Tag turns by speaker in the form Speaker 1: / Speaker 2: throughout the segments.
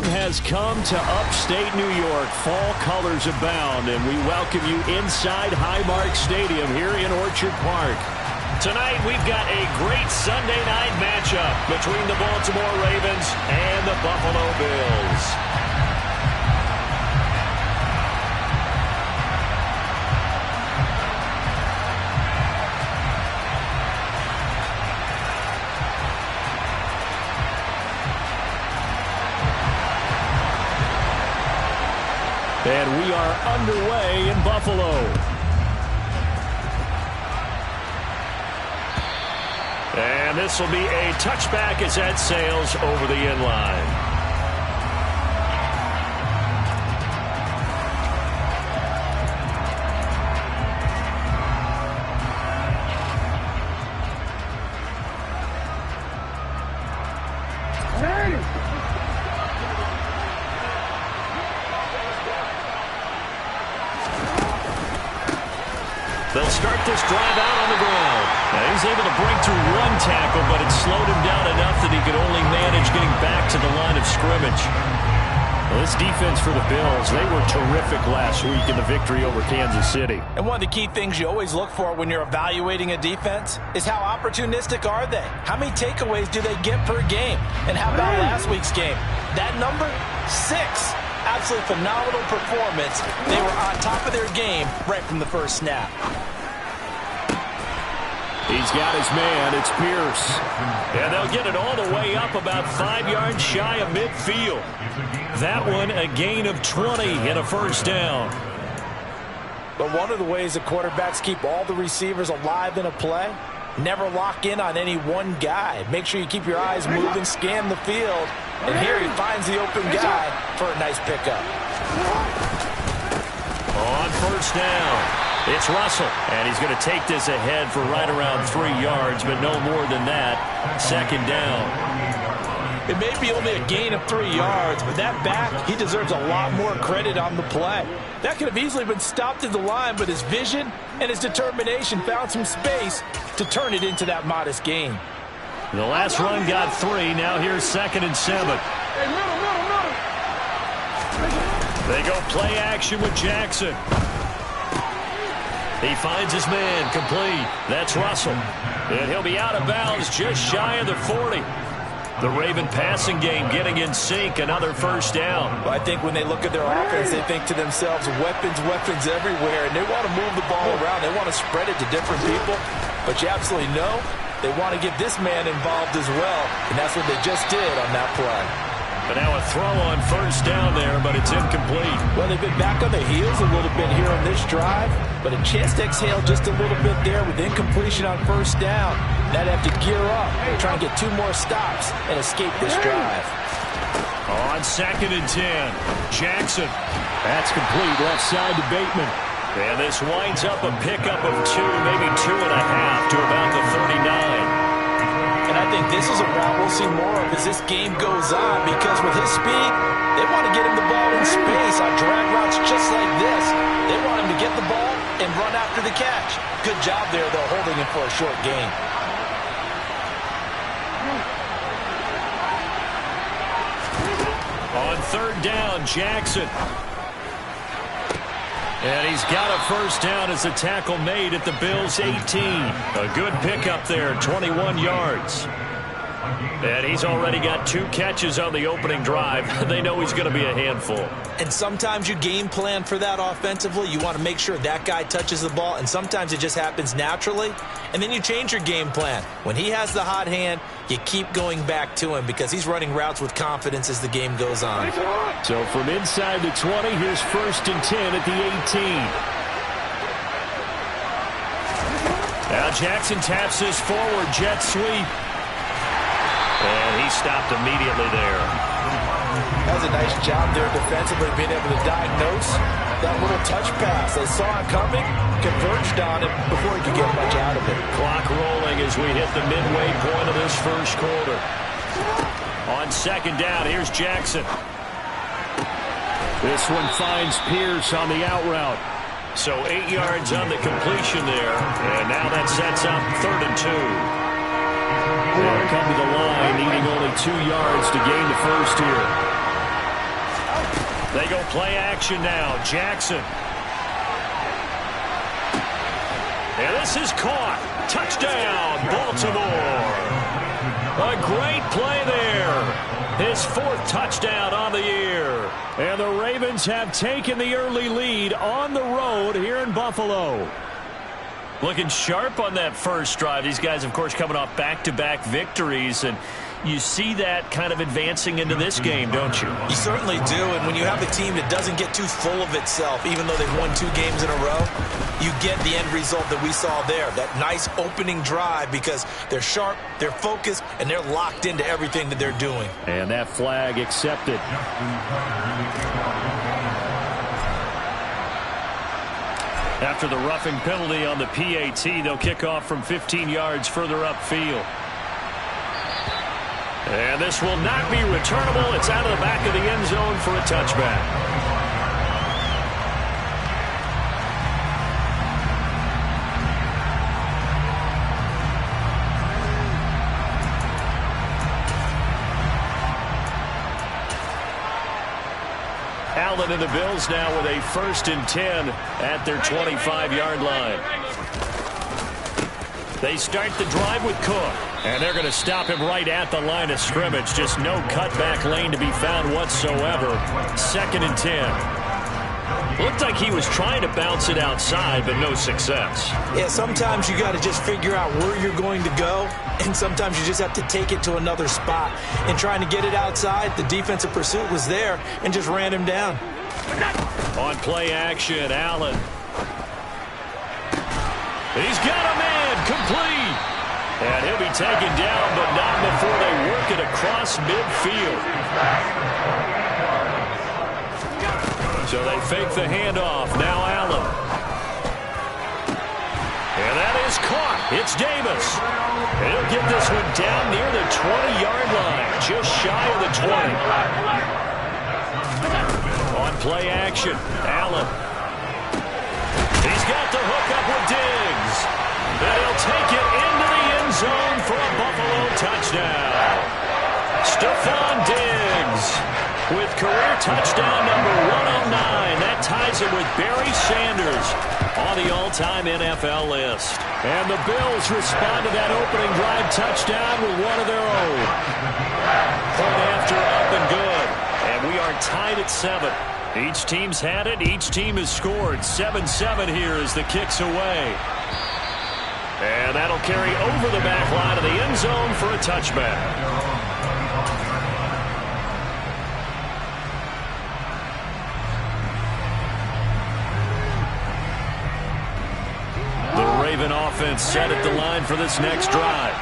Speaker 1: Welcome has come to upstate New York. Fall colors abound, and we welcome you inside Highmark Stadium here in Orchard Park. Tonight, we've got a great Sunday night matchup between the Baltimore Ravens and the Buffalo Bills. And we are underway in Buffalo. And this will be a touchback as that sails over the end line. They'll start this drive out on the ground. Now he's able to break through one tackle, but it slowed him down enough that he could only manage getting back to the line of scrimmage. Well, this defense for the Bills, they were terrific last week in the victory over Kansas City.
Speaker 2: And one of the key things you always look for when you're evaluating a defense is how opportunistic are they? How many takeaways do they get per game? And how about last week's game? That number, 6. Absolutely phenomenal performance. They were on top of their game right from the first snap.
Speaker 1: He's got his man. It's Pierce. And they'll get it all the way up about 5 yards shy of midfield. That one a gain of 20 and a first down.
Speaker 2: But one of the ways the quarterbacks keep all the receivers alive in a play, never lock in on any one guy. Make sure you keep your eyes moving, scan the field. And here he finds the open guy for a nice pickup.
Speaker 1: On first down, it's Russell. And he's going to take this ahead for right around 3 yards, but no more than that. Second down.
Speaker 2: It may be only a gain of 3 yards, but that back, he deserves a lot more credit on the play. That could have easily been stopped at the line, but his vision and his determination found some space to turn it into that modest gain.
Speaker 1: The last run got 3. Now here's 2nd and 7. They go play action with Jackson. He finds his man complete. That's Russell. And he'll be out of bounds just shy of the 40. The Raven passing game getting in sync. Another first down.
Speaker 2: Well, I think when they look at their offense, they think to themselves, weapons, weapons everywhere. And they want to move the ball around. They want to spread it to different people. But you absolutely know they want to get this man involved as well, and that's what they just did on that play.
Speaker 1: But now a throw on first down there, but it's incomplete.
Speaker 2: Well, they've been back on their heels a little bit here on this drive, but a chance to exhale just a little bit there with incompletion on first down. Now they have to gear up, try and get 2 more stops and escape this drive.
Speaker 1: On 2nd and 10, Jackson. That's complete, left side to Bateman. And this winds up a pickup of 2, maybe 2.5 to about the 39.
Speaker 2: And I think this is a route we'll see more of as this game goes on, because with his speed, they want to get him the ball in space on drag routes just like this. They want him to get the ball and run after the catch. Good job there, though, holding him for a short gain.
Speaker 1: On 3rd down, Jackson. And he's got a first down as the tackle made at the Bills' 18. A good pickup there, 21 yards. And he's already got 2 catches on the opening drive. They know he's going to be a handful.
Speaker 2: And sometimes you game plan for that offensively. You want to make sure that guy touches the ball, and sometimes it just happens naturally. And then you change your game plan. When he has the hot hand, you keep going back to him because he's running routes with confidence as the game goes on.
Speaker 1: So from inside the 20, here's 1st and 10 at the 18. Now Jackson taps this forward, jet sweep. And he stopped immediately there.
Speaker 2: That was a nice job there defensively, being able to diagnose that little touch pass. They saw it coming, converged on it before he could get much out of it.
Speaker 1: Clock rolling as we hit the midway point of this first quarter. On 2nd down, here's Jackson. This one finds Pierce on the out route. So 8 yards on the completion there. And now that sets up 3rd and 2. They'll come to the line, needing only 2 yards to gain the first here. They go play action now. Jackson. And this is caught. Touchdown, Baltimore. A great play there. His 4th touchdown on the year. And the Ravens have taken the early lead on the road here in Buffalo. Looking sharp on that first drive. These guys, of course, coming off back-to-back victories, and you see that kind of advancing into this game, don't you?
Speaker 2: You certainly do, and when you have a team that doesn't get too full of itself, even though they've won 2 games in a row, you get the end result that we saw there, that nice opening drive, because they're sharp, they're focused, and they're locked into everything that they're doing.
Speaker 1: And that flag accepted. After the roughing penalty on the PAT, they'll kick off from 15 yards further upfield. And this will not be returnable. It's out of the back of the end zone for a touchback. Allen and the Bills now with a 1st and 10 at their 25-yard line. They start the drive with Cook. And they're going to stop him right at the line of scrimmage. Just no cutback lane to be found whatsoever. 2nd and 10. Looked like he was trying to bounce it outside, but no success.
Speaker 2: Yeah, sometimes you got to just figure out where you're going to go, and sometimes you just have to take it to another spot. And trying to get it outside, the defensive pursuit was there and just ran him down.
Speaker 1: On play action, Allen. He's got a man complete. And he'll be taken down, but not before they work it across midfield. So they fake the handoff. Now Allen. And that is caught. It's Davis. And he'll get this one down near the 20-yard line, just shy of the 20. On play action, Allen. He's got the hook up with Diggs. And he'll take it into the end zone for a Buffalo touchdown. Stephon Diggs with career touchdown number 109. That ties it with Barry Sanders on the all-time NFL list. And the Bills respond to that opening drive touchdown with one of their own. Point after up and good. And we are tied at 7. Each team's had it. Each team has scored. 7-7 here as the kick's away. And that'll carry over the back line of the end zone for a touchback. The Raven offense set at the line for this next drive.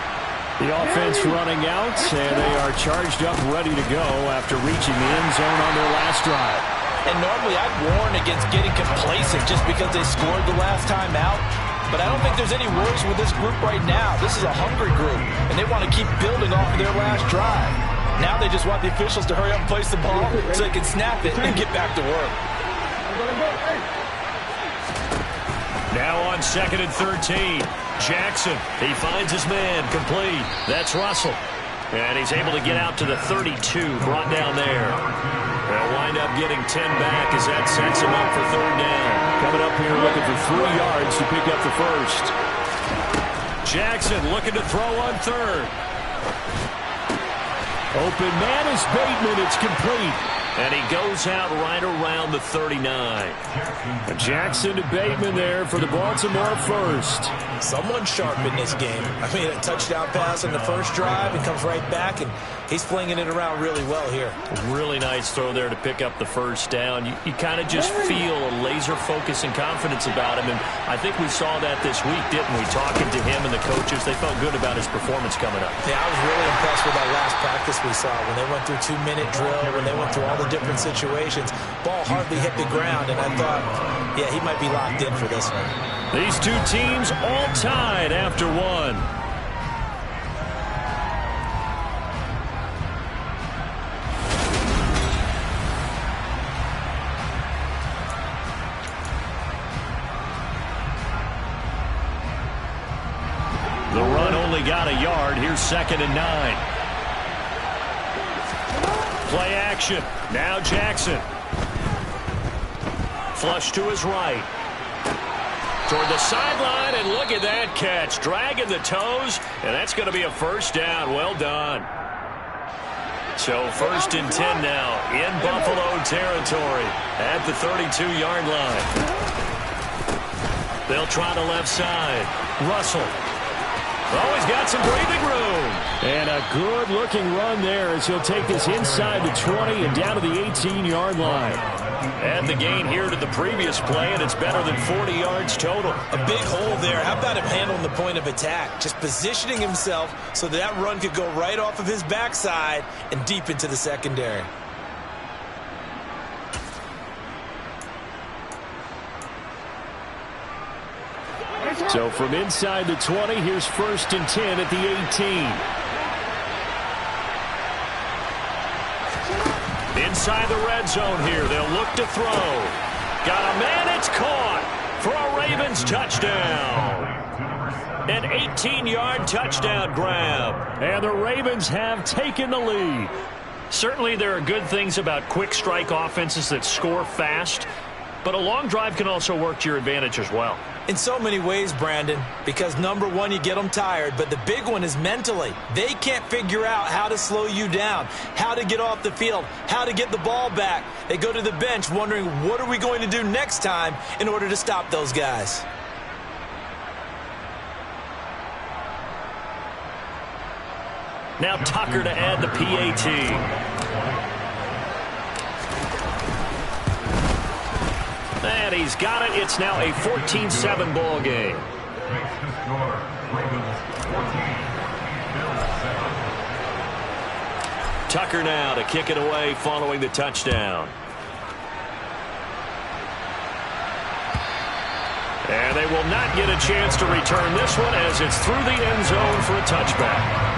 Speaker 1: The offense running out, and they are charged up, ready to go after reaching the end zone on their last drive.
Speaker 2: And normally I'd warn against getting complacent just because they scored the last time out. But I don't think there's any worries with this group right now. This is a hungry group, and they want to keep building off of their last drive. Now they just want the officials to hurry up and place the ball so they can snap it and get back to work.
Speaker 1: Now on 2nd and 13. Jackson, he finds his man complete. That's Russell. And he's able to get out to the 32, brought down there. They'll wind up getting 10 back as that sets him up for 3rd down. Coming up here looking for 3 yards to pick up the first. Jackson looking to throw on 3rd. Open man is Bateman. It's complete. And he goes out right around the 39. Jackson to Bateman there for the Baltimore first.
Speaker 2: Someone sharp in this game. I mean, a touchdown pass on the first drive and comes right back, and he's flinging it around really well here.
Speaker 1: Really nice throw there to pick up the first down. You kind of just feel a laser focus and confidence about him, and I think we saw that this week, didn't we? Talking to him and the coaches, they felt good about his performance coming up.
Speaker 2: Yeah, I was really impressed with that last practice we saw when they went through 2-minute drill, when they went through all the different situations. Ball hardly hit the ground, and I thought, yeah, he might be locked in for this one.
Speaker 1: These two teams all tied after one. The run only got a yard. Here's 2nd and 9. Play action. Now Jackson. Flush to his right. Toward the sideline, and look at that catch. Dragging the toes, and that's going to be a first down. Well done. So 1st and 10 now in Buffalo territory at the 32-yard line. They'll try the left side. Russell. Oh, he's got some breathing room. And a good-looking run there as he'll take this inside the 20 and down to the 18-yard line. And the gain here to the previous play, and it's better than 40 yards total.
Speaker 2: A big hole there. How about him handling the point of attack? Just positioning himself so that run could go right off of his backside and deep into the secondary.
Speaker 1: So from inside the 20, here's 1st and 10 at the 18. Inside the red zone here. They'll look to throw. Got a man. It's caught for a Ravens touchdown. An 18-yard touchdown grab. And the Ravens have taken the lead. Certainly there are good things about quick strike offenses that score fast. But a long drive can also work to your advantage as well.
Speaker 2: In so many ways, Brandon, because number one, you get them tired, but the big one is mentally. They can't figure out how to slow you down, how to get off the field, how to get the ball back. They go to the bench wondering, what are we going to do next time in order to stop those guys?
Speaker 1: Now Tucker to add the PAT. And he's got it. It's now a 14-7 ball game. Tucker now to kick it away following the touchdown. And they will not get a chance to return this one as it's through the end zone for a touchback.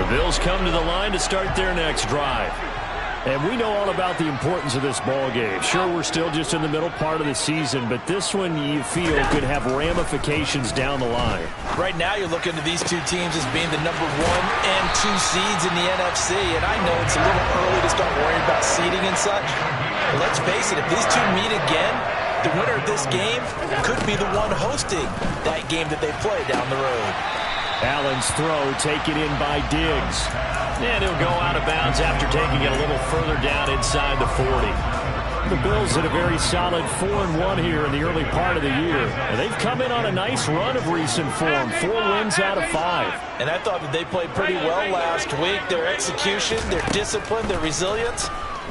Speaker 1: Bills come to the line to start their next drive. And we know all about the importance of this ball game. Sure, we're still just in the middle part of the season, but this one you feel could have ramifications down the line.
Speaker 2: Right now you're looking at these two teams as being the number 1 and 2 seeds in the NFC, and I know it's a little early to start worrying about seeding and such. But let's face it, if these two meet again, the winner of this game could be the one hosting that game that they play down the road.
Speaker 1: Allen's throw taken in by Diggs. And he'll go out of bounds after taking it a little further down inside the 40. The Bills had a very solid 4-1 here in the early part of the year. And they've come in on a nice run of recent form. 4 wins out of 5.
Speaker 2: And I thought that they played pretty well last week. Their execution, their discipline, their resilience,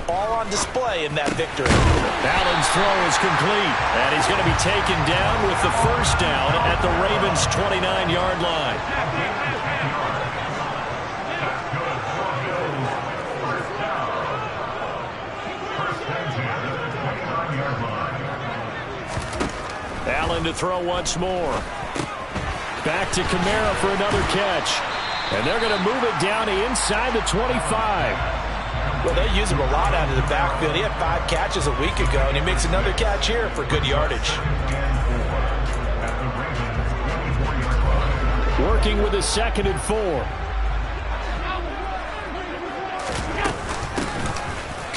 Speaker 2: all on display in that victory.
Speaker 1: Allen's throw is complete. And he's going to be taken down with the first down at the Ravens' 29-yard line. Allen to throw once more. Back to Kamara for another catch. And they're going to move it down to inside the 25.
Speaker 2: Well, they use him a lot out of the backfield. He had 5 catches a week ago, and he makes another catch here for good yardage.
Speaker 1: Working with a 2nd and 4.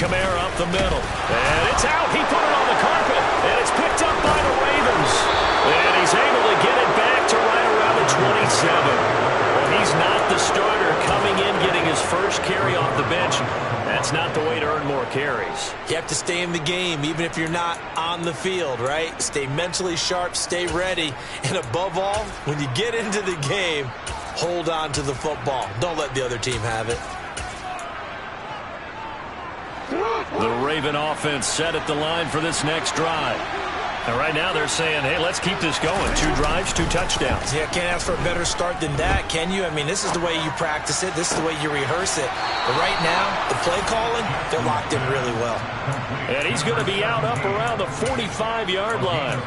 Speaker 1: Kamara up the middle. And it's out. He put it on the carpet. And it's picked up by the Ravens. And he's able to get it back to right around the 27. Well, he's not the starter coming in, getting his first carry off the bench. That's not the way to earn more carries.
Speaker 2: You have to stay in the game, even if you're not on the field, right? Stay mentally sharp, stay ready. And above all, when you get into the game, hold on to the football. Don't let the other team have it.
Speaker 1: The Raven offense set at the line for this next drive. And right now they're saying, hey, let's keep this going. 2 drives, 2 touchdowns.
Speaker 2: Yeah, can't ask for a better start than that, can you? I mean, this is the way you practice it. This is the way you rehearse it. But right now, the play calling, they're locked in really well.
Speaker 1: And he's going to be out up around the 45-yard line.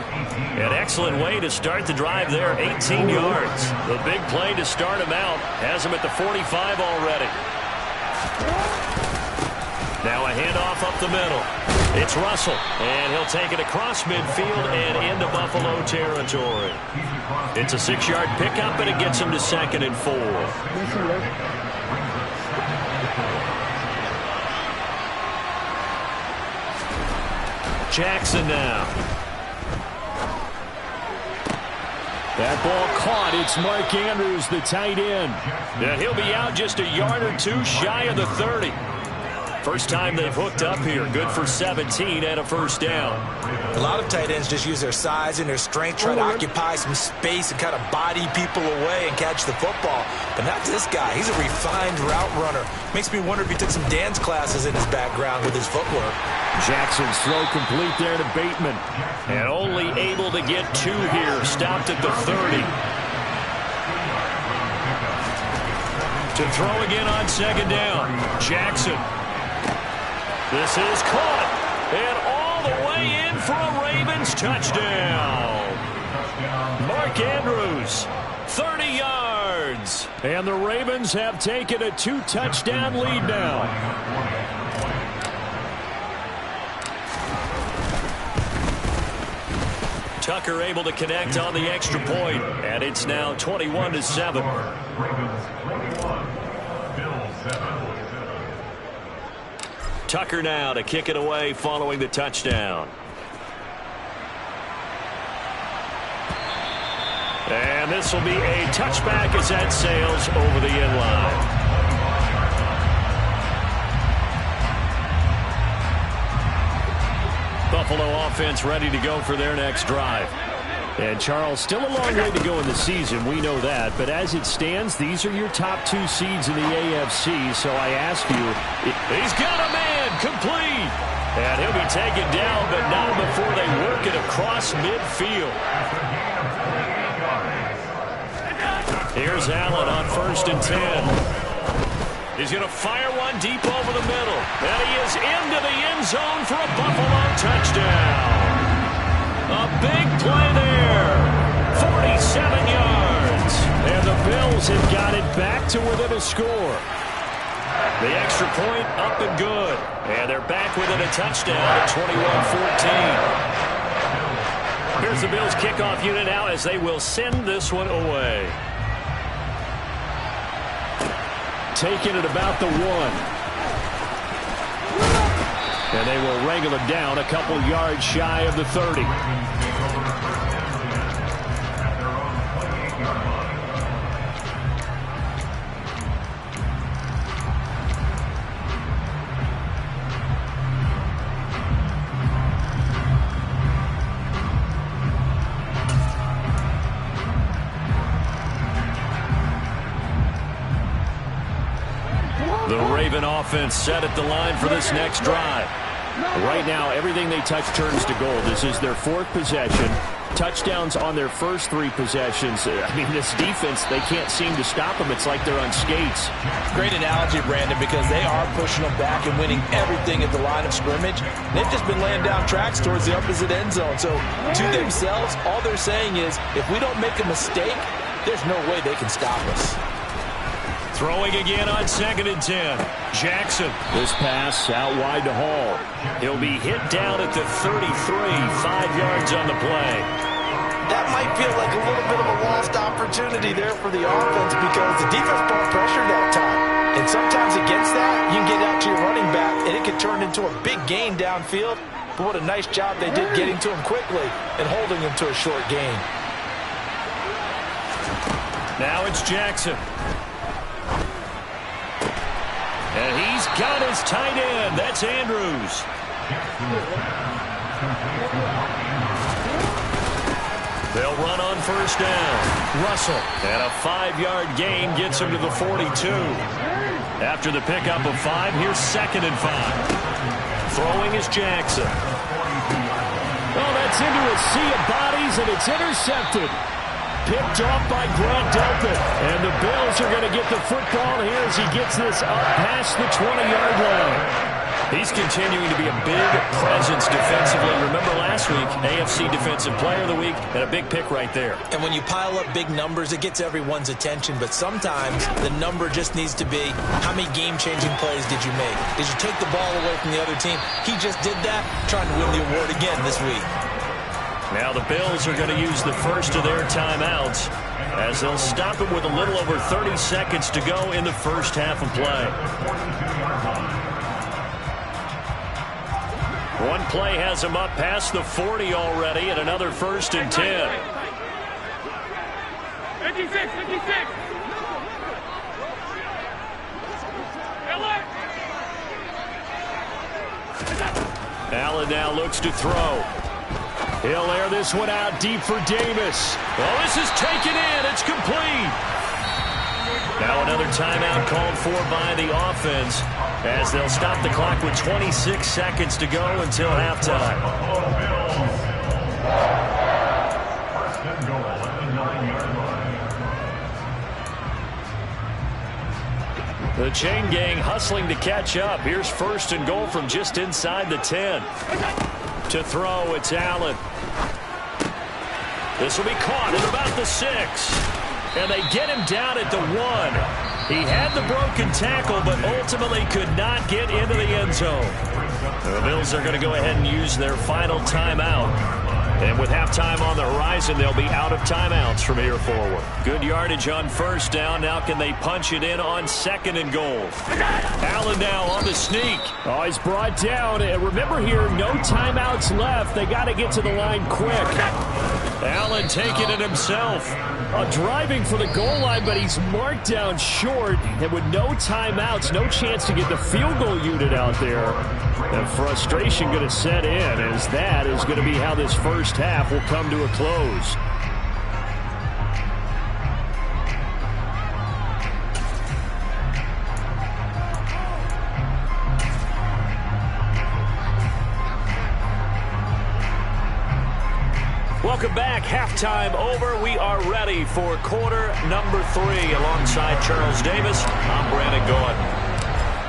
Speaker 1: An excellent way to start the drive there, 18 yards. The big play to start him out has him at the 45 already. Now a handoff up the middle. It's Russell, and he'll take it across midfield and into Buffalo territory. It's a 6-yard pickup, and it gets him to 2nd and 4. Jackson now. That ball caught. It's Mark Andrews, the tight end. And he'll be out just a yard or 2 shy of the 30. First time they've hooked up here. Good for 17 and a first down.
Speaker 2: A lot of tight ends just use their size and their strength, try to occupy some space and kind of body people away and catch the football. But not this guy. He's a refined route runner. Makes me wonder if he took some dance classes in his background with his footwork.
Speaker 1: Jackson's throw complete there to Bateman. And only able to get 2 here. Stopped at the 30. To throw again on 2nd down. Jackson. This is caught, and all the way in for a Ravens touchdown. Mark Andrews, 30 yards. And the Ravens have taken a 2-touchdown lead now. Tucker able to connect on the extra point, and it's now 21-7. Tucker now to kick it away following the touchdown. And this will be a touchback as that sails over the end line. Buffalo offense ready to go for their next drive. And, Charles, still a long way to go in the season. We know that. But as it stands, these are your top 2 seeds in the AFC. So I ask you, he's got a man complete. And he'll be taken down, but not before they work it across midfield. Here's Allen on 1st and 10. He's going to fire one deep over the middle. And he is into the end zone for a Buffalo touchdown. A big play there. 47 yards. And the Bills have got it back to within a score. The extra point up and good. And they're back within a touchdown at 21-14. Here's the Bills kickoff unit now as they will send this one away. Taking it about the 1. And they will wrangle him down a couple yards shy of the 30. The Raven offense set at the line for this next drive. Right now, everything they touch turns to gold. This is their 4th possession. Touchdowns on their first 3 possessions. I mean, this defense, they can't seem to stop them. It's like they're on skates.
Speaker 2: Great analogy, Brandon, because they are pushing them back and winning everything at the line of scrimmage. They've just been laying down tracks towards the opposite end zone. So, to themselves, all they're saying is, if we don't make a mistake, there's no way they can stop us.
Speaker 1: Throwing again on 2nd and 10. Jackson. This pass out wide to Hall. He'll be hit down at the 33. 5 yards on the play.
Speaker 2: That might feel like a little bit of a lost opportunity there for the offense because the defense brought pressure that time. And sometimes against that, you can get out to your running back, and it can turn into a big gain downfield. But what a nice job they did getting to him quickly and holding him to a short gain.
Speaker 1: Now it's Jackson. And he's got his tight end. That's Andrews. They'll run on 1st down. Russell. And a 5-yard gain gets him to the 42. After the pickup of 5, here's 2nd and 5. Throwing is Jackson. Oh, that's Gets into a sea of bodies, and it's intercepted. Picked off by Grant Delpit. And the Bills are going to get the football here as he gets this up past the 20-yard line.
Speaker 3: He's continuing to be a big presence defensively. Remember last week, AFC Defensive Player of the Week, and a big pick right there.
Speaker 2: And when you pile up big numbers, it gets everyone's attention. But sometimes the number just needs to be, how many game-changing plays did you make? Did you take the ball away from the other team? He just did that, trying to win the award again this week.
Speaker 1: Now the Bills are going to use the first of their timeouts as they'll stop it with a little over 30 seconds to go in the first half of play. One play has him up past the 40 already, and another 1st and 10.
Speaker 4: 56.
Speaker 1: Allen now looks to throw. He'll air this one out deep for Davis. Oh, this is taken in. It's complete. Now another timeout called for by the offense as they'll stop the clock with 26 seconds to go until halftime. The chain gang hustling to catch up. Here's 1st and goal from just inside the 10. To throw, it's Allen. This will be caught at about the 6. And they get him down at the 1. He had the broken tackle, but ultimately could not get into the end zone. The Bills are going to go ahead and use their final timeout. And with halftime on the horizon, they'll be out of timeouts from here forward. Good yardage on 1st down. Now can they punch it in on 2nd and goal? Allen now on the sneak. Oh, he's brought down. And remember here, no timeouts left. They got to get to the line quick. Allen taking it himself. Driving for the goal line, but he's marked down short. And with no timeouts, no chance to get the field goal unit out there. And frustration going to set in as that is going to be how this first half will come to a close. Welcome back. Halftime over. We are ready for quarter number 3. Alongside Charles Davis, I'm Brandon Gaudin.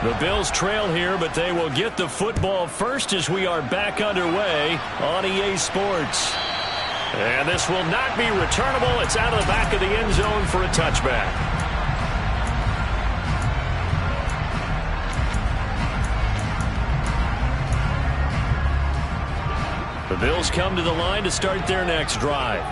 Speaker 1: The Bills trail here, but they will get the football first as we are back underway on EA Sports. And this will not be returnable. It's out of the back of the end zone for a touchback. The Bills come to the line to start their next drive.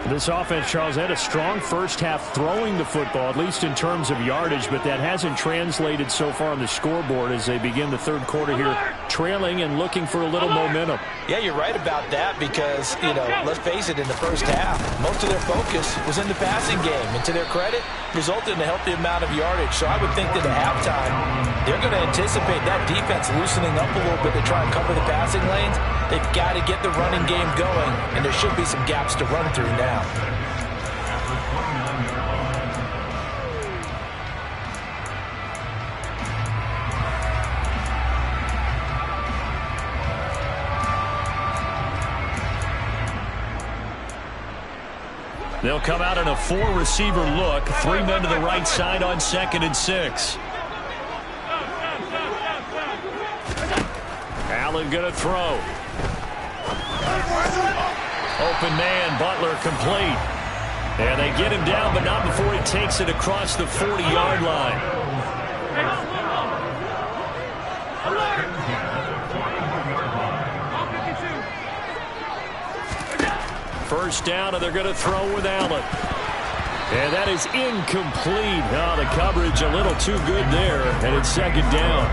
Speaker 1: This offense, Charles, had a strong first half throwing the football, at least in terms of yardage, but that hasn't translated so far on the scoreboard as they begin the third quarter here, trailing and looking for a little momentum.
Speaker 2: Yeah, you're right about that because, let's face it, in the first half, most of their focus was in the passing game. And to their credit, resulted in a healthy amount of yardage. So I would think that at halftime, they're going to anticipate that defense loosening up a little bit to try and cover the passing lanes. They've got to get the running game going, and there should be some gaps to run through now.
Speaker 1: They'll come out in a 4-receiver look. 3 men to the right side on 2nd and 6. Allen going to throw. Open man, Butler complete. And they get him down, but not before he takes it across the 40-yard line. First down, and they're going to throw with Allen. And that is incomplete. Oh, the coverage a little too good there, and it's 2nd down.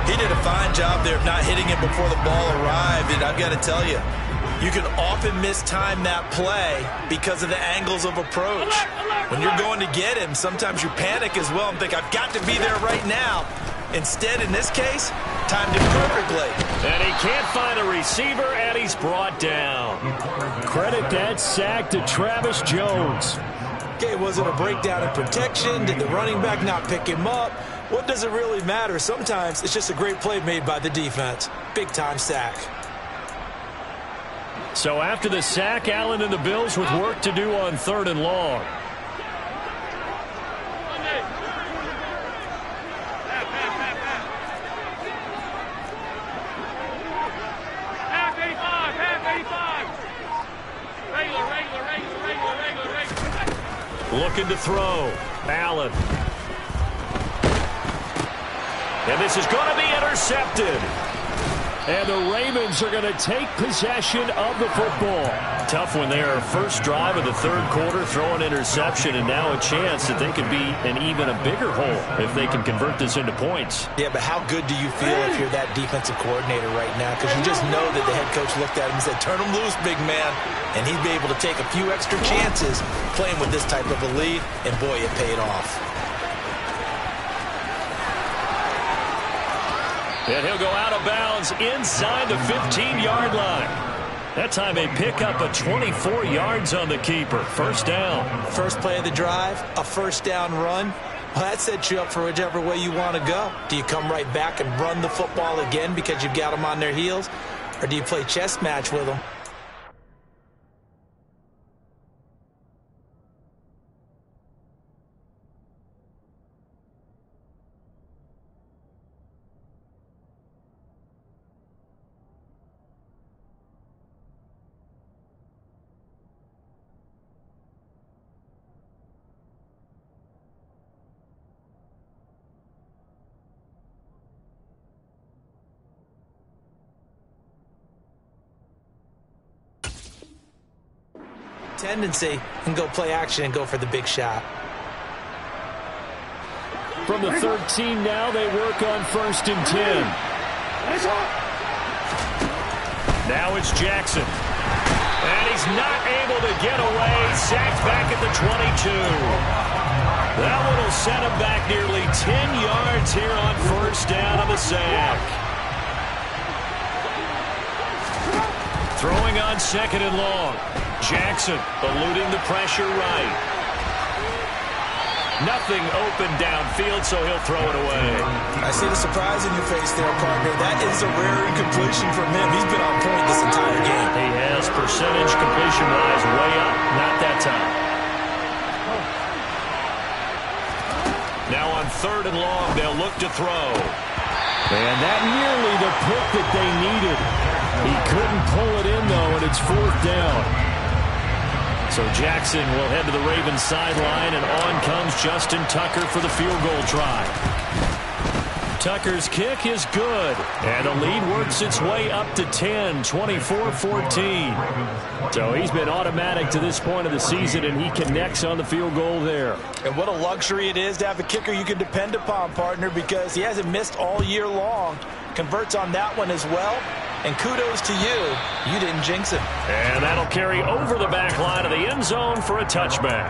Speaker 2: He did a fine job there of not hitting it before the ball arrived, and I've got to tell you, you can often mistime that play because of the angles of approach. When you're going to get him, sometimes you panic as well and think, I've got to be there right now. Instead, in this case, timed it perfectly.
Speaker 1: And he can't find a receiver, and he's brought down. Credit that sack to Travis Jones.
Speaker 2: Okay, was it a breakdown in protection? Did the running back not pick him up? What does it really matter? Sometimes it's just a great play made by the defense. Big-time sack.
Speaker 1: So after the sack, Allen and the Bills with work to do on 3rd and long. Looking to throw. Allen. And this is going to be intercepted. And the Ravens are going to take possession of the football. Tough when they are first drive of the 3rd quarter, throw an interception, and now a chance that they could be in even a bigger hole if they can convert this into points.
Speaker 2: Yeah, but how good do you feel if you're that defensive coordinator right now? Because you just know that the head coach looked at him and said, turn him loose, big man. And he'd be able to take a few extra chances playing with this type of a lead, and boy, it paid off.
Speaker 1: And he'll go out of bounds inside the 15-yard line. That time they pick up a 24 yards on the keeper. First down.
Speaker 2: First play of the drive, a first down run. Well, that sets you up for whichever way you want to go. Do you come right back and run the football again because you've got them on their heels? Or do you play chess match with them? Tendency and go play action and go for the big shot.
Speaker 1: From the 13 now, they work on 1st and 10. Now it's Jackson. And he's not able to get away. Sacked back at the 22. That one will set him back nearly 10 yards here on 1st down on the sack. Throwing on 2nd and long. Jackson eluding the pressure right. Nothing open downfield, so he'll throw it away.
Speaker 2: I see the surprise in your face there, partner. That is a rare incompletion from him. He's been on point this entire game.
Speaker 1: He has percentage completion-wise way up. Not that time. Now on 3rd and long, they'll look to throw. And that nearly the pick that they needed. He couldn't pull it in, though, and it's 4th down. So Jackson will head to the Ravens sideline, and on comes Justin Tucker for the field goal try. Tucker's kick is good, and the lead works its way up to 10, 24-14. So he's been automatic to this point of the season, and he connects on the field goal there.
Speaker 2: And what a luxury it is to have a kicker you can depend upon, partner, because he hasn't missed all year long. Converts on that one as well. And kudos to you. You didn't jinx it.
Speaker 1: And that'll carry over the back line of the end zone for a touchback.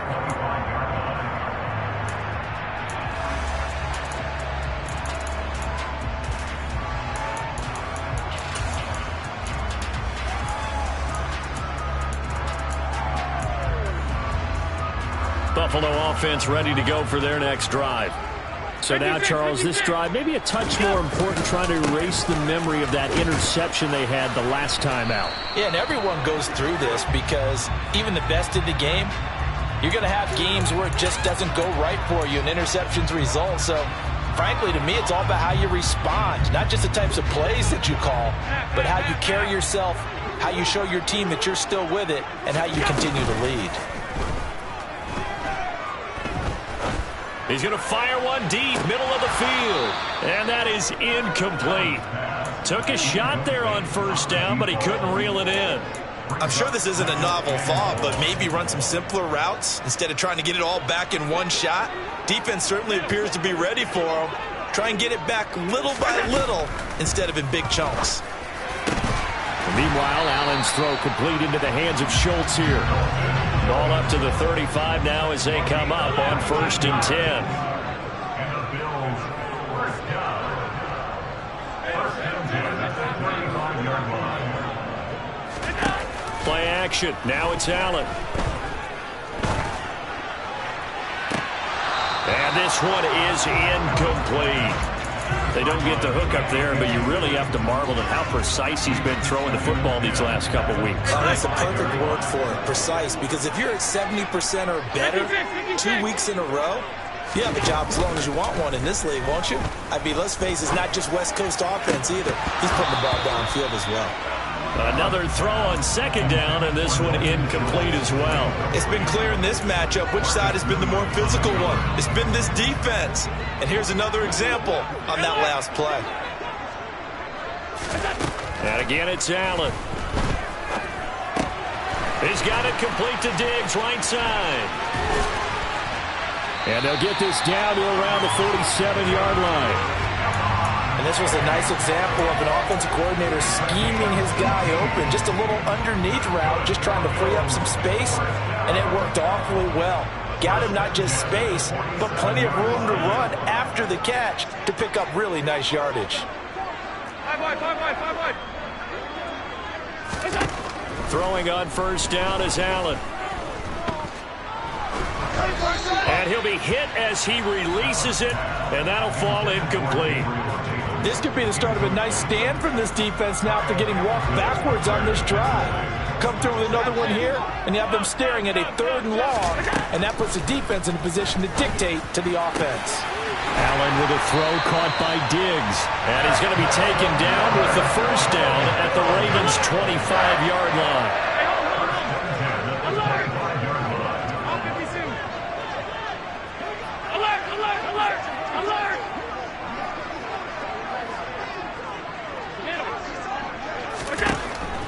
Speaker 1: Buffalo offense ready to go for their next drive. So now, Charles, this drive maybe a touch more important, trying to erase the memory of that interception they had the last time out.
Speaker 2: Yeah, and everyone goes through this because even the best in the game, you're going to have games where it just doesn't go right for you and interceptions result. So, frankly, to me, it's all about how you respond, not just the types of plays that you call, but how you carry yourself, how you show your team that you're still with it, and how you continue to lead.
Speaker 1: He's going to fire one deep, middle of the field. And that is incomplete. Took a shot there on 1st down, but he couldn't reel it in.
Speaker 2: I'm sure this isn't a novel thought, but maybe run some simpler routes instead of trying to get it all back in one shot. Defense certainly appears to be ready for him. Try and get it back little by little instead of in big chunks.
Speaker 1: Meanwhile, Allen's throw complete into the hands of Schultz here. Ball up to the 35 now as they come up on 1st and 10. Play action. Now it's Allen. And this one is incomplete.
Speaker 3: They don't get the hook up there, but you really have to marvel at how precise he's been throwing the football these last couple weeks.
Speaker 2: Oh, that's a perfect word for it, precise, because if you're at 70% or better 2 weeks in a row, you have a job as long as you want one in this league, won't you? I mean, let's face it, it's not just West Coast offense either. He's putting the ball downfield as well.
Speaker 3: Another throw on second down, and this one incomplete as well.
Speaker 2: It's been clear in this matchup which side has been the more physical one. It's been this defense. And here's another example on that last play.
Speaker 3: And again, it's Allen. He's got it complete to Diggs, right side.
Speaker 1: And they'll get this down to around the 47-yard line.
Speaker 2: And this was a nice example of an offensive coordinator scheming his guy open. Just a little underneath route, just trying to free up some space, and it worked awfully well. Got him not just space, but plenty of room to run after the catch to pick up really nice yardage.
Speaker 1: Throwing on first down is Allen. And he'll be hit as he releases it, and that'll fall incomplete.
Speaker 2: This could be the start of a nice stand from this defense now after getting walked backwards on this drive. Come through with another one here, and you have them staring at a 3rd and long, and that puts the defense in a position to dictate to the offense.
Speaker 1: Allen with a throw caught by Diggs. And he's going to be taken down with the first down at the Ravens' 25-yard line.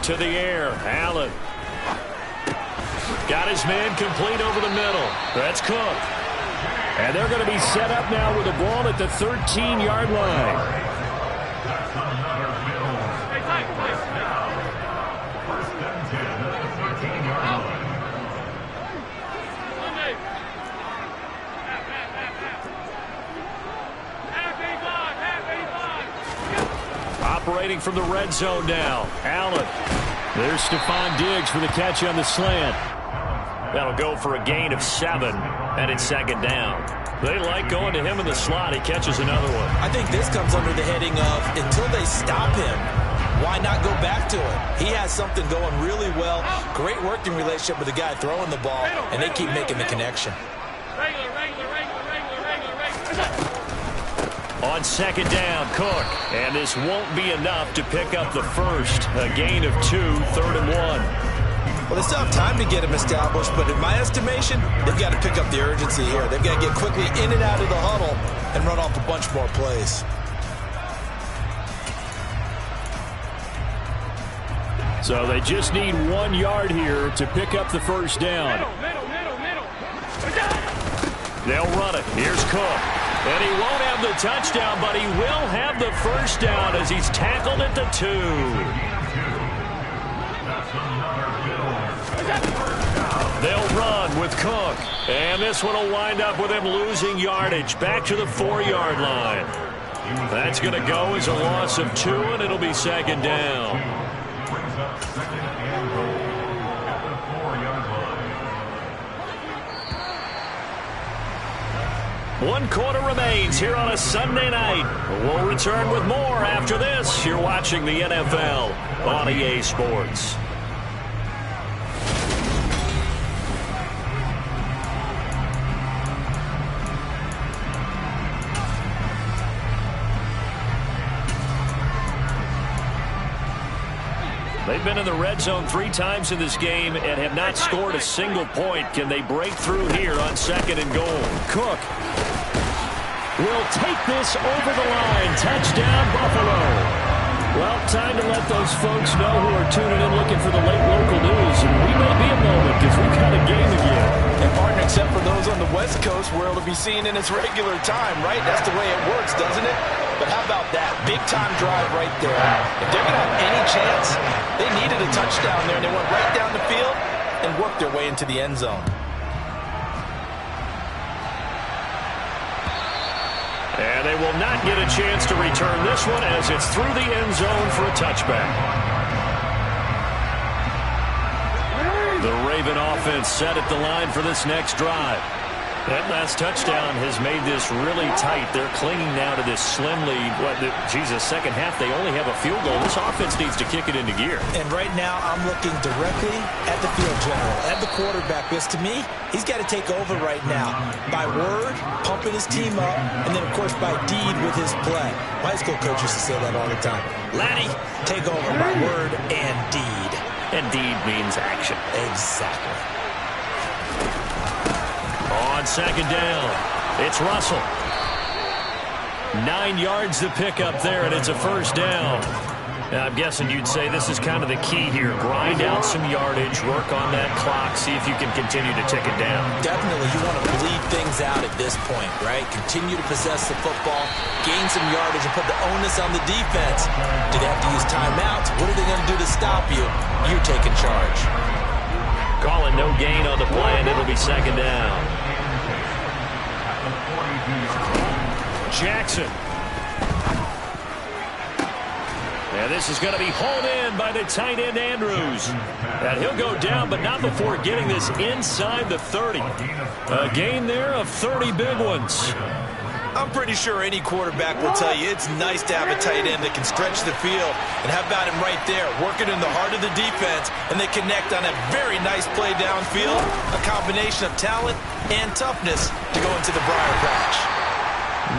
Speaker 1: To the air, Allen. Got his man complete over the middle. That's Cook. And they're going to be set up now with the ball at the 13-yard line. Operating from the red zone now. Allen. There's Stephon Diggs for the catch on the slant. That'll go for a gain of 7, and it's second down. They like going to him in the slot. He catches another one.
Speaker 2: I think this comes under the heading of until they stop him, why not go back to it? He has something going really well. Great working relationship with the guy throwing the ball, and they keep making the connection.
Speaker 1: On second down, Cook. And this won't be enough to pick up the first. A gain of 2, 3rd and 1.
Speaker 2: Well, they still have time to get him established, but in my estimation, they've got to pick up the urgency here. They've got to get quickly in and out of the huddle and run off a bunch more plays.
Speaker 1: So they just need 1 yard here to pick up the first down. They'll run it. Here's Cook. And he won't have the touchdown, but he will have the first down as he's tackled at the 2. They'll run with Cook. And this one will wind up with him losing yardage back to the 4-yard line. That's going to go as a loss of 2, and it'll be second down. One quarter remains here on a Sunday night. We'll return with more after this. You're watching the NFL on EA Sports. They've been in the red zone 3 times in this game and have not scored a single point. Can they break through here on second and goal? Cook will take this over the line. Touchdown, Buffalo. Well, time to let those folks know who are tuning in looking for the late local news. And we may be a moment because we've got a game again.
Speaker 2: And partner, except for those on the West Coast where it'll be seen in its regular time, right? That's the way it works, doesn't it? But how about that? Big-time drive right there. If they're going to have any chance, they needed a touchdown there, and they went right down the field and worked their way into the end zone.
Speaker 1: And they will not get a chance to return this one as it's through the end zone for a touchback. The Raven offense set at the line for this next drive.
Speaker 3: That last touchdown has made this really tight. They're clinging now to this slim lead. Second half, they only have a field goal. This offense needs to kick it into gear.
Speaker 2: And right now, I'm looking directly at the field general, at the quarterback, because to me, he's got to take over right now. By word, pumping his team up, and then, of course, by deed with his play. My high school coach used to say that all the time. Laddie, take over by word and deed.
Speaker 3: And deed means action.
Speaker 2: Exactly.
Speaker 3: On second down, it's Russell. 9 yards to pick up there, and it's a first down. Now, I'm guessing you'd say this is kind of the key here. Grind out some yardage, work on that clock, see if you can continue to tick it down.
Speaker 2: Definitely, you want to bleed things out at this point, right? Continue to possess the football, gain some yardage, and put the onus on the defense. Do they have to use timeouts? What are they going to do to stop you? You're taking charge.
Speaker 3: Calling no gain on the play, and it'll be second down. Jackson. And this is going to be hauled in by the tight end, Andrews. And he'll go down, but not before getting this inside the 30. A gain there of 30 big ones.
Speaker 2: I'm pretty sure any quarterback will tell you it's nice to have a tight end that can stretch the field. And how about him right there, working in the heart of the defense, and they connect on a very nice play downfield, a combination of talent and toughness to go into the briar patch.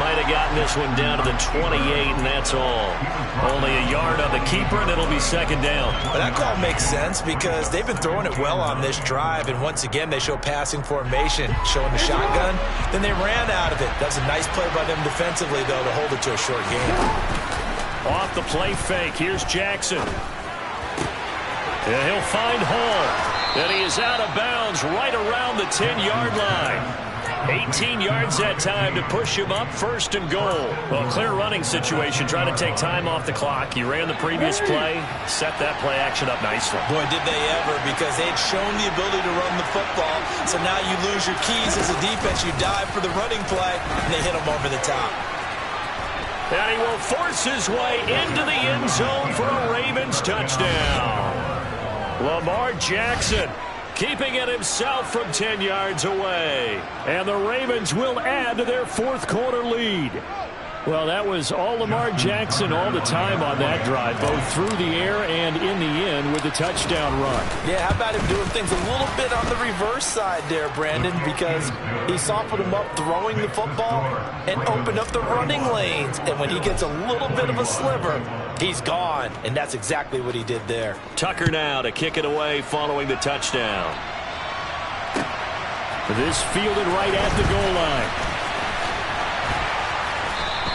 Speaker 3: Might have gotten this one down to the 28, and that's all. Only a yard on the keeper, and it'll be second down.
Speaker 2: But that call makes sense because they've been throwing it well on this drive, and once again, they show passing formation, showing the shotgun. Then they ran out of it. That was a nice play by them defensively, though, to hold it to a short game.
Speaker 3: Off the play fake, here's Jackson. And he'll find Hall. And he is out of bounds right around the 10-yard line. 18 yards that time to push him up, first and goal. Well, clear running situation, trying to take time off the clock. He ran the previous play, set that play action up nicely.
Speaker 2: Boy, did they ever, because they had shown the ability to run the football. So now you lose your keys as a defense. You dive for the running play, and they hit him over the top.
Speaker 3: And he will force his way into the end zone for a Ravens touchdown. Lamar Jackson keeping it himself from 10 yards away. And the Ravens will add to their fourth quarter lead. Well, that was all Lamar Jackson all the time on that drive, both through the air and in the end with the touchdown run.
Speaker 2: Yeah, how about him doing things a little bit on the reverse side there, Brandon, because he softened him up throwing the football and opened up the running lanes. And when he gets a little bit of a sliver, he's gone. And that's exactly what he did there.
Speaker 3: Tucker now to kick it away following the touchdown. This fielded right at the goal line.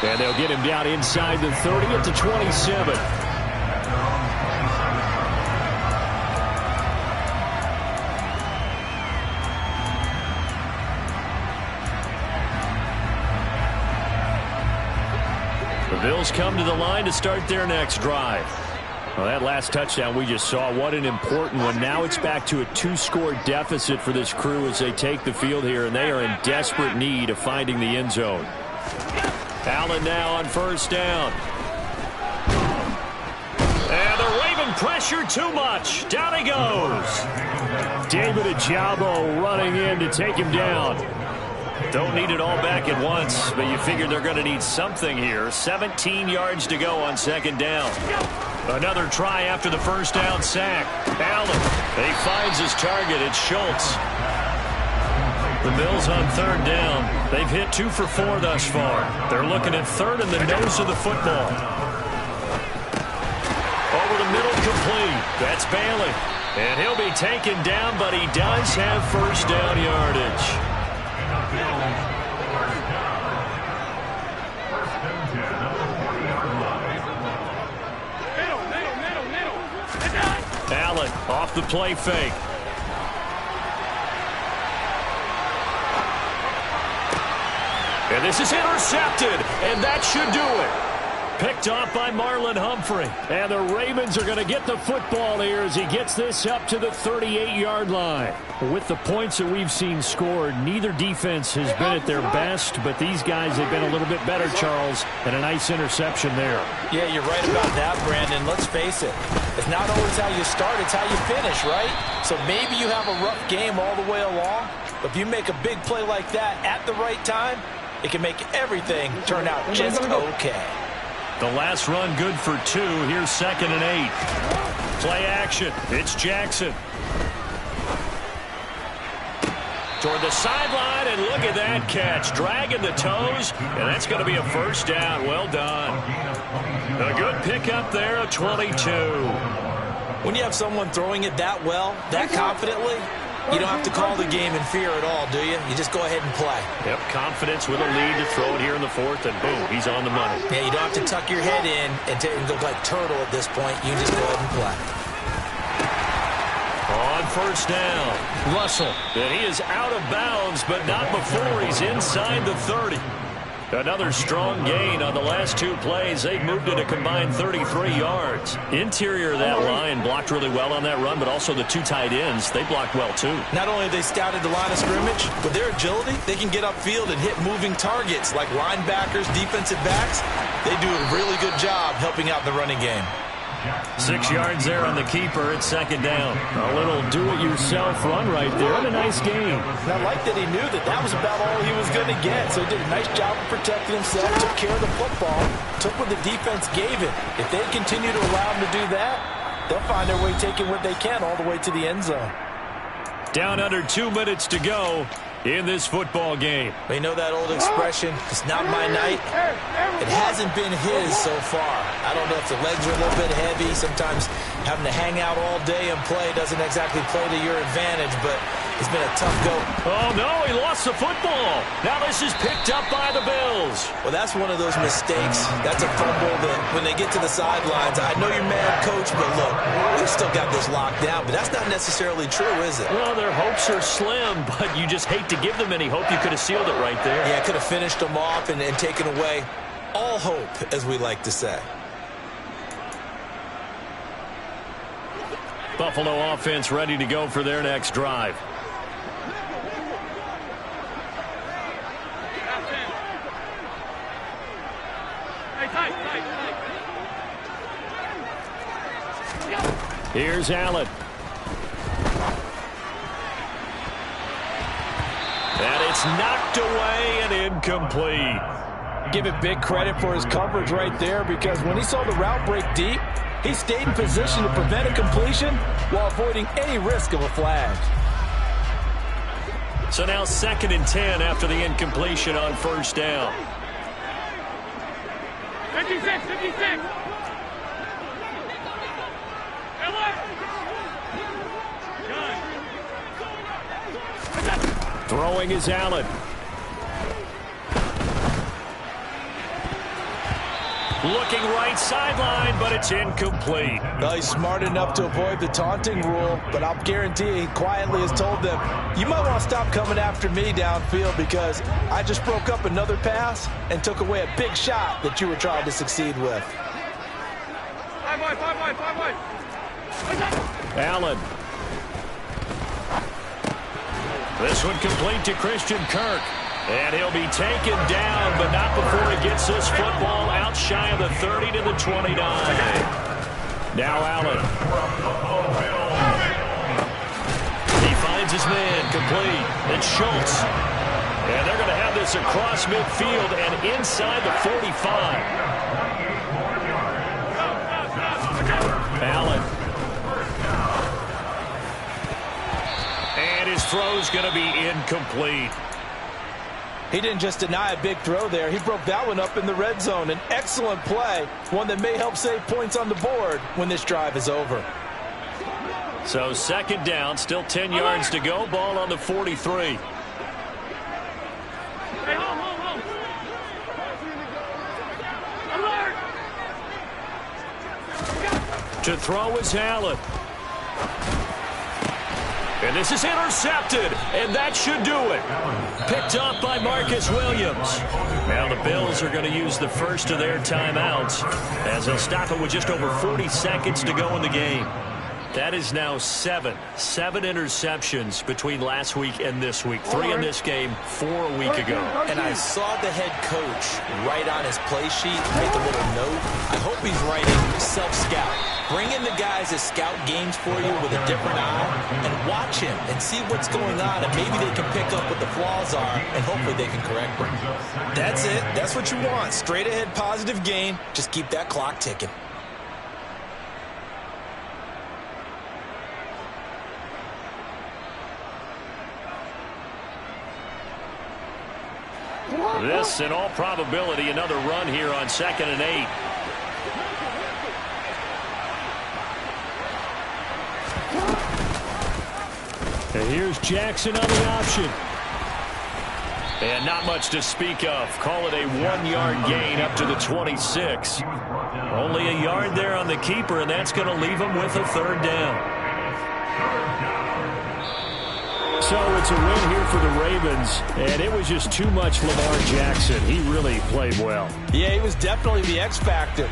Speaker 3: And they'll get him down inside the 30 at the 27. The Bills come to the line to start their next drive. Well, that last touchdown we just saw, what an important one. Now it's back to a 2-score deficit for this crew as they take the field here, and they are in desperate need of finding the end zone. Allen now on first down. And the Raven pressure too much. Down he goes. David Ajabo running in to take him down. Don't need it all back at once, but you figure they're going to need something here. 17 yards to go on second down. Another try after the first down sack. Allen, he finds his target. It's Schultz. The Bills on third down. They've hit 2 for 4 thus far. They're looking at third in the nose of the football. Over the middle, complete. That's Bailey. And he'll be taken down, but he does have first down yardage. Allen off the play fake. And this is intercepted, and that should do it. Picked off by Marlon Humphrey. And the Ravens are going to get the football here as he gets this up to the 38-yard line. With the points that we've seen scored, neither defense has been at their best, but these guys have been a little bit better, Charles, and a nice interception there.
Speaker 2: Yeah, you're right about that, Brandon. Let's face it. It's not always how you start, it's how you finish, right? So maybe you have a rough game all the way along, If you make a big play like that at the right time, it can make everything turn out just okay.
Speaker 3: The last run good for 2. Here's 2nd and 8. Play action. It's Jackson. Toward the sideline, and look at that catch. Dragging the toes, and that's going to be a first down. Well done. A good pickup there, a 22.
Speaker 2: When you have someone throwing it that well, that confidently, you don't have to call the game in fear at all, do you? You just go ahead and play.
Speaker 3: Yep, confidence with a lead to throw it here in the 4th, and boom, he's on the money.
Speaker 2: Yeah, you don't have to tuck your head in and go like turtle at this point. You just go ahead and play.
Speaker 3: On first down, Russell. And he is out of bounds, but not before he's inside the 30. Another strong gain on the last 2 plays. They've moved it a combined 33 yards. Interior of that line blocked really well on that run, but also the 2 tight ends, they blocked well too.
Speaker 2: Not only have they scouted the line of scrimmage, but their agility, they can get upfield and hit moving targets like linebackers, defensive backs. They do a really good job helping out the running game.
Speaker 3: 6 yards there on the keeper. It's 2nd down. A little do-it-yourself run right there. And a nice game.
Speaker 2: And I like that he knew that that was about all he was going to get. So he did a nice job of protecting himself, took care of the football, took what the defense gave him. If they continue to allow him to do that, they'll find their way taking what they can all the way to the end zone.
Speaker 3: Down under 2 minutes to go in this football game.
Speaker 2: You know that old expression, it's not my night? It hasn't been his so far. I don't know if the legs are a little bit heavy. Sometimes having to hang out all day and play doesn't exactly play to your advantage, but it's been a tough go.
Speaker 3: Oh, no, he lost the football. Now this is picked up by the Bills.
Speaker 2: Well, that's one of those mistakes. That's a fumble that when they get to the sidelines, I know you're mad, coach, but look, we've still got this locked down, but that's not necessarily true, is it?
Speaker 3: Well, their hopes are slim, but you just hate to give them any hope. You could have sealed it right there.
Speaker 2: Yeah, could have finished them off and taken away all hope, as we like to say.
Speaker 3: Buffalo offense ready to go for their next drive. Here's Allen. And it's knocked away and incomplete.
Speaker 2: Give it big credit for his coverage right there, because when he saw the route break deep, he stayed in position to prevent a completion while avoiding any risk of a flag.
Speaker 3: So now 2nd and 10 after the incompletion on first down.
Speaker 4: 56, 56.
Speaker 3: Throwing is Allen. Looking right sideline, but it's incomplete.
Speaker 2: Well, he's smart enough to avoid the taunting rule, but I'll guarantee he quietly has told them, you might want to stop coming after me downfield because I just broke up another pass and took away a big shot that you were trying to succeed with.
Speaker 4: 5 wide, 5 wide, 5 wide.
Speaker 3: Allen. This one complete to Christian Kirk. And he'll be taken down, but not before he gets this football out shy of the 30 to the 29. Now Allen. He finds his man, complete. It's Schultz. And they're going to have this across midfield and inside the 45. Allen. And his throw's going to be incomplete.
Speaker 2: He didn't just deny a big throw there. He broke that one up in the red zone. An excellent play, one that may help save points on the board when this drive is over.
Speaker 3: So 2nd down, still 10 yards to go. Ball on the 43.
Speaker 4: Hey, hold. Alert!
Speaker 3: To throw is Allen. And this is intercepted, and that should do it. Picked up by Marcus Williams. Now the Bills are going to use the first of their timeouts as they'll stop it with just over 40 seconds to go in the game. That is now seven interceptions between last week and this week. 3 in this game, 4 a week ago.
Speaker 2: And I saw the head coach write on his play sheet, make a little note. I hope he's writing self-scout. Bring in the guys that scout games for you with a different eye and watch him and see what's going on, and maybe they can pick up what the flaws are, and hopefully they can correct them. That's it. That's what you want. Straight ahead positive game. Just keep that clock ticking.
Speaker 3: This, in all probability, another run here on 2nd and 8.
Speaker 1: And here's Jackson on the option.
Speaker 3: And not much to speak of. Call it a 1-yard gain up to the 26. Only a yard there on the keeper, and that's going to leave him with a 3rd down.
Speaker 1: So it's a win here for the Ravens, and it was just too much Lamar Jackson. He really played well.
Speaker 2: Yeah, he was definitely the X factor.